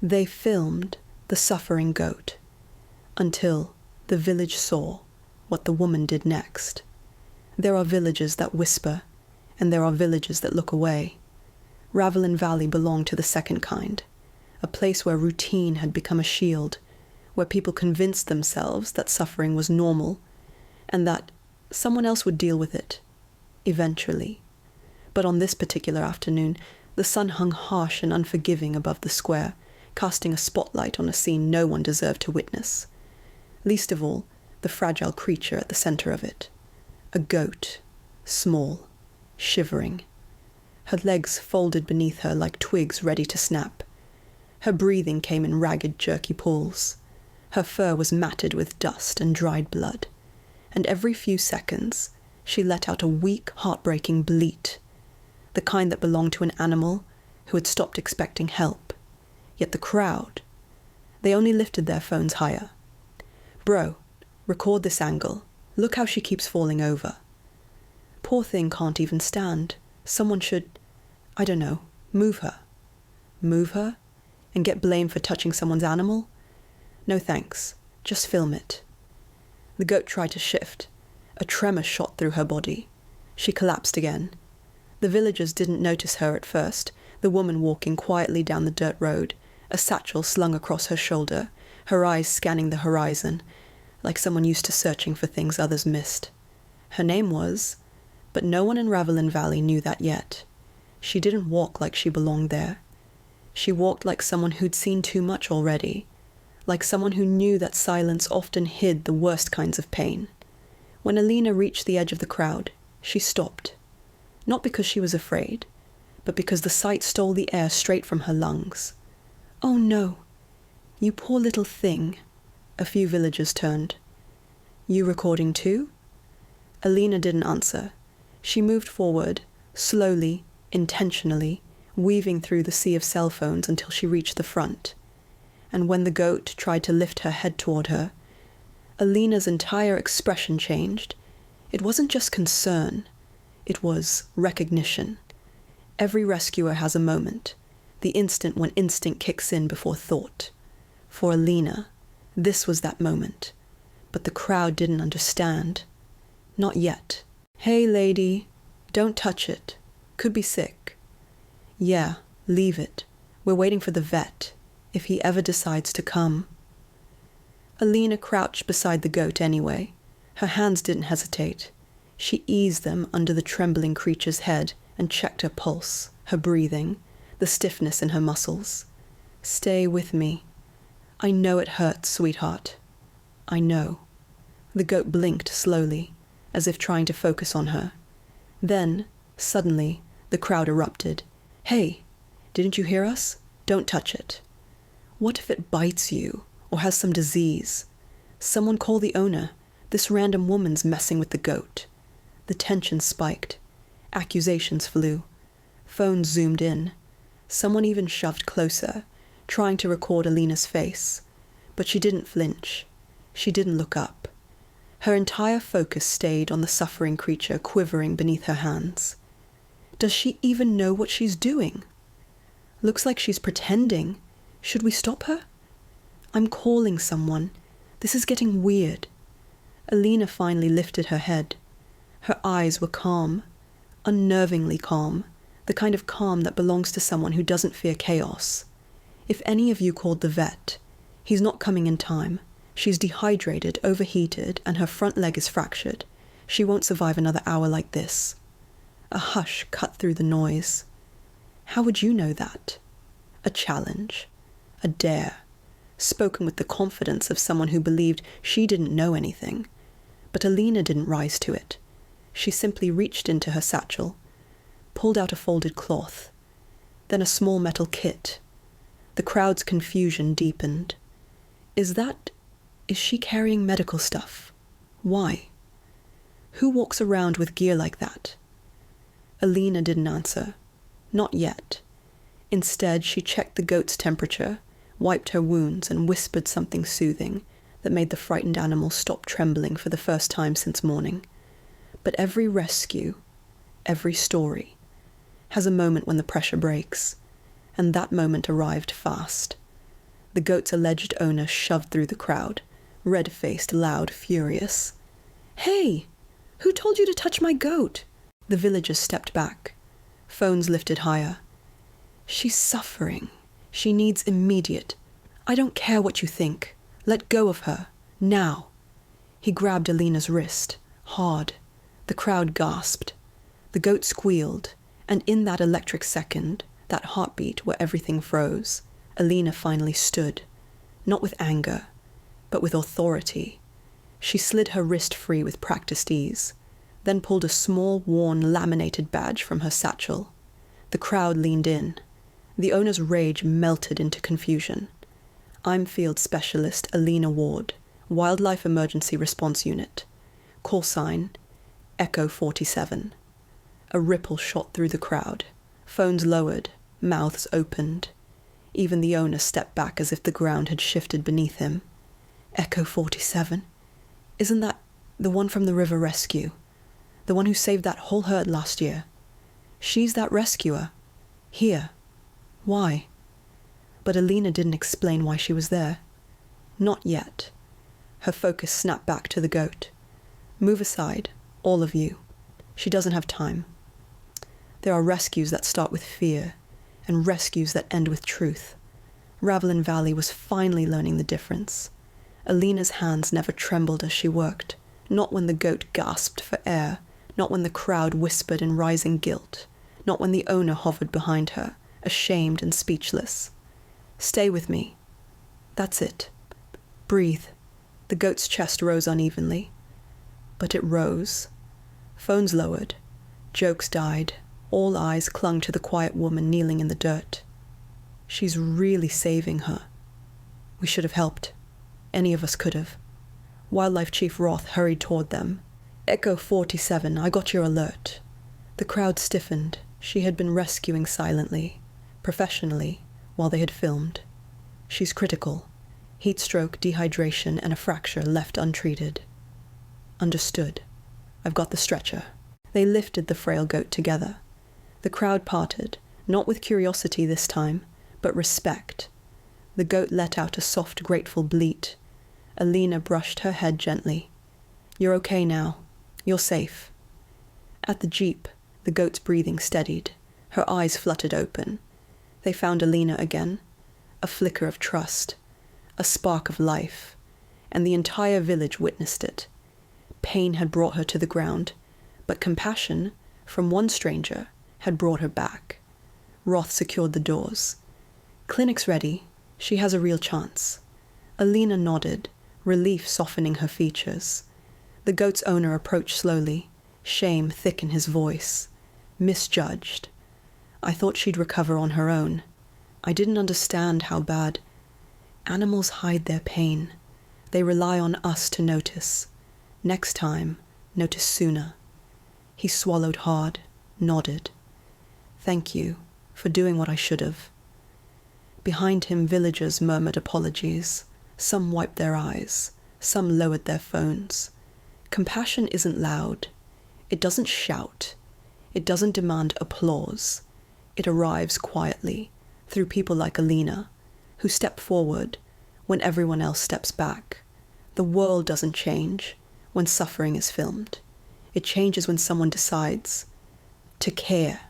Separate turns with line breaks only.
They filmed the suffering goat until the village saw what the woman did next. There are villages that whisper, and there are villages that look away. Ravelin Valley belonged to the second kind, a place where routine had become a shield, where people convinced themselves that suffering was normal, and that someone else would deal with it, eventually. But on this particular afternoon, the sun hung harsh and unforgiving above the square, casting a spotlight on a scene no one deserved to witness. Least of all, the fragile creature at the center of it. A goat, small, shivering. Her legs folded beneath her like twigs ready to snap. Her breathing came in ragged, jerky pulls. Her fur was matted with dust and dried blood, and every few seconds she let out a weak, heartbreaking bleat, the kind that belonged to an animal who had stopped expecting help. Yet the crowd, they only lifted their phones higher. "Bro, record this angle. Look how she keeps falling over. Poor thing can't even stand. Someone should, I don't know, move her." Move her? And get blamed for touching someone's animal? No thanks. Just film it. The goat tried to shift. A tremor shot through her body. She collapsed again. The villagers didn't notice her at first, the woman walking quietly down the dirt road, a satchel slung across her shoulder, her eyes scanning the horizon, like someone used to searching for things others missed. Her name was, but no one in Ravelin Valley knew that yet. She didn't walk like she belonged there. She walked like someone who'd seen too much already, like someone who knew that silence often hid the worst kinds of pain. When Alina reached the edge of the crowd, she stopped. Not because she was afraid, but because the sight stole the air straight from her lungs. "Oh no, you poor little thing." A few villagers turned. "You recording too?" Alina didn't answer. She moved forward, slowly, intentionally, weaving through the sea of cell phones until she reached the front. And when the goat tried to lift her head toward her, Alina's entire expression changed. It wasn't just concern. It was recognition. Every rescuer has a moment, the instant when instinct kicks in before thought. For Alina, this was that moment. But the crowd didn't understand. Not yet. "Hey, lady, don't touch it. Could be sick." "Yeah, leave it. We're waiting for the vet, if he ever decides to come." Alina crouched beside the goat anyway. Her hands didn't hesitate. She eased them under the trembling creature's head and checked her pulse, her breathing, the stiffness in her muscles. "Stay with me. I know it hurts, sweetheart. I know." The goat blinked slowly, as if trying to focus on her. Then, suddenly, the crowd erupted. "Hey, didn't you hear us? Don't touch it. What if it bites you, or has some disease? Someone call the owner. This random woman's messing with the goat." The tension spiked. Accusations flew. Phones zoomed in. Someone even shoved closer, trying to record Alina's face. But she didn't flinch. She didn't look up. Her entire focus stayed on the suffering creature quivering beneath her hands. Does she even know what she's doing? Looks like she's pretending. Should we stop her? I'm calling someone. This is getting weird. Alina finally lifted her head. Her eyes were calm, unnervingly calm, the kind of calm that belongs to someone who doesn't fear chaos. "If any of you called the vet, he's not coming in time. She's dehydrated, overheated, and her front leg is fractured. She won't survive another hour like this." A hush cut through the noise. How would you know that? A challenge, a dare, spoken with the confidence of someone who believed she didn't know anything. But Alina didn't rise to it. She simply reached into her satchel, pulled out a folded cloth, then a small metal kit. The crowd's confusion deepened. Is she carrying medical stuff? Why? Who walks around with gear like that? Alina didn't answer. Not yet. Instead, she checked the goat's temperature, wiped her wounds, and whispered something soothing that made the frightened animal stop trembling for the first time since morning. But every rescue, every story, has a moment when the pressure breaks, and that moment arrived fast. The goat's alleged owner shoved through the crowd, red-faced, loud, furious. "Hey! Who told you to touch my goat?" The villagers stepped back. Phones lifted higher. "She's suffering. She needs immediate. I don't care what you think. Let go of her. Now." He grabbed Alina's wrist, hard. The crowd gasped. The goat squealed, and in that electric second, that heartbeat where everything froze, Alina finally stood, not with anger, but with authority. She slid her wrist free with practiced ease, then pulled a small, worn, laminated badge from her satchel. The crowd leaned in. The owner's rage melted into confusion. "I'm Field Specialist Alina Ward, Wildlife Emergency Response Unit. Call sign, Echo 47. A ripple shot through the crowd. Phones lowered, mouths opened. Even the owner stepped back as if the ground had shifted beneath him. "Echo 47? Isn't that the one from the river rescue? The one who saved that whole herd last year? She's that rescuer. Here. Why?" But Alina didn't explain why she was there. Not yet. Her focus snapped back to the goat. "Move aside, all of you. She doesn't have time. There are rescues that start with fear, and rescues that end with truth." Ravelin Valley was finally learning the difference. Alina's hands never trembled as she worked, not when the goat gasped for air, not when the crowd whispered in rising guilt, not when the owner hovered behind her, ashamed and speechless. "Stay with me. That's it. Breathe." The goat's chest rose unevenly, but it rose. Phones lowered. Jokes died. All eyes clung to the quiet woman kneeling in the dirt. "She's really saving her. We should have helped. Any of us could have." Wildlife Chief Roth hurried toward them. "Echo 47, I got your alert." The crowd stiffened. She had been rescuing silently, professionally, while they had filmed. "She's critical. Heat stroke, dehydration, and a fracture left untreated." "Understood. I've got the stretcher." They lifted the frail goat together. The crowd parted, not with curiosity this time, but respect. The goat let out a soft, grateful bleat. Alina brushed her head gently. "You're okay now. You're safe." At the jeep, the goat's breathing steadied. Her eyes fluttered open. They found Alina again. A flicker of trust. A spark of life. And the entire village witnessed it. Pain had brought her to the ground, but compassion, from one stranger, had brought her back. Roth secured the doors. "Clinic's ready. She has a real chance." Alina nodded, relief softening her features. The goat's owner approached slowly, shame thick in his voice. "Misjudged. I thought she'd recover on her own. I didn't understand how bad. Animals hide their pain. They rely on us to notice. Next time, notice sooner." He swallowed hard, nodded. "Thank you for doing what I should have." Behind him, villagers murmured apologies. Some wiped their eyes. Some lowered their phones. Compassion isn't loud. It doesn't shout. It doesn't demand applause. It arrives quietly, through people like Alina, who step forward when everyone else steps back. The world doesn't change when suffering is filmed. It changes when someone decides to care.